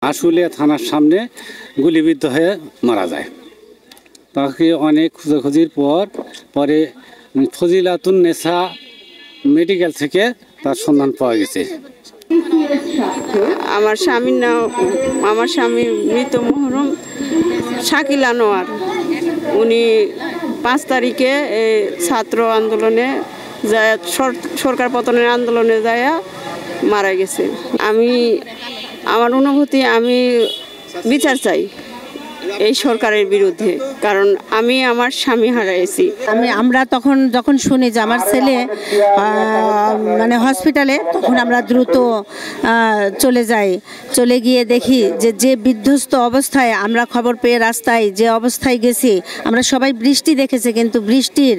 আশুলিয়া থানার সামনে গুলিবিদ্ধ হয়ে মারা যায়। তাকে অনেক খোঁজাখুঁজির পরে ফজিলাতুন্নেসা মেডিকেল থেকে তার সন্ধান পাওয়া গেছে। আমার স্বামী মৃত মহরম শাকিল আনোয়ার। উনি 5 তারিখে ছাত্র আন্দোলনে যায়, সরকার পতনের আন্দোলনে যায় মারা গেছে। আমার অনুভূতি, আমি বিচার চাই এই সরকারের বিরুদ্ধে, কারণ আমি আমার স্বামী হারাইছি। আমরা যখন শুনি যে আমার ছেলে মানে হসপিটালে, তখন আমরা দ্রুত চলে গিয়ে দেখি যে বিধ্বস্ত অবস্থায়, আমরা খবর পেয়ে রাস্তায় যে অবস্থায় গেছি, আমরা সবাই বৃষ্টি দেখেছি কিন্তু বৃষ্টির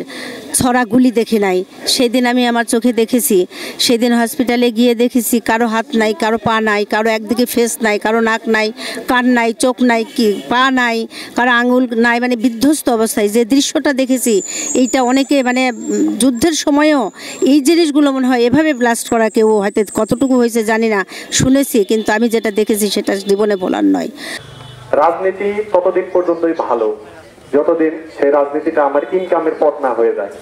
ছড়া গুলি দেখি নাই। সেদিন আমি আমার চোখে দেখেছি। সেদিন হসপিটালে গিয়ে দেখেছি কারো হাত নাই, কারো পা নাই, কারো একদিকে ফেস নাই, কারো নাক নাই, কান নাই, চোখ নাই, পা নাই, কারো আঙুল নাই, মানে বিধ্বস্ত অবস্থায় যে দৃশ্যটা দেখেছি, এইটা অনেকে মানে যুদ্ধের সময়ও এই জিনিসগুলো মনে হয় এভাবে ব্লাস্ট করা, কেউ হয়তো কতটুকু হয়েছে জানি না, শুনেছি, কিন্তু আমি যেটা দেখেছি সেটা জীবনে বলার নয়। রাজনীতি ততদিন পর্যন্তই ভালো যতদিন সেই রাজনীতিটা আমার ইনকামের পথ না হয়ে যায়।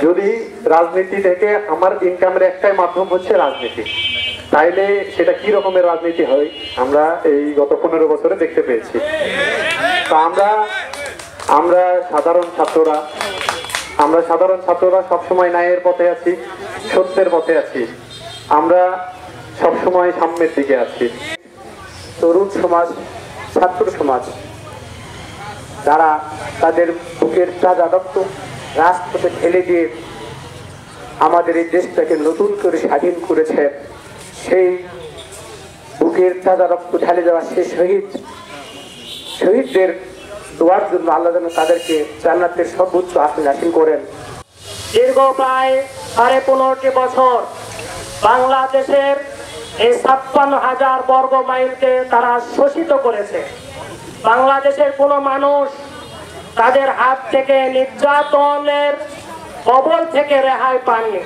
যদি রাজনীতি থেকে আমার ইনকামের একটাই মাধ্যম হচ্ছে রাজনীতি, তাইলে সেটা কি রকমের রাজনীতি হয় আমরা এই গত 15 বছরে দেখতে পেয়েছি। তো আমরা সাধারণ ছাত্ররা সবসময় ন্যায়ের পথে আছি, সত্যের পথে আছি, আমরা সবসময় সামনের দিকে আছি। তরুণ সমাজ, ছাত্র সমাজ, যারা তাদের বুকের তাজা রক্ত রাজপথে ঢেলে দিয়ে আমাদের এই দেশটাকে নতুন করে স্বাধীন করেছে, সেই বুকের তাজা রক্ত ঢেলে দেওয়া সেই শহীদদের দোয়ার জন্য আল্লাহ যেন তাদেরকে জান্নাতের সর্বোচ্চ আসন হাসিল করেন। দীর্ঘ প্রায় 15.5 বছর বাংলাদেশের এই 56,000 বর্গ মাইলকে তারা শোষিত করেছে। বাংলাদেশের কোনো মানুষ তাদের হাত থেকে নির্যাতনের কবল থেকে রেহাই পাননি।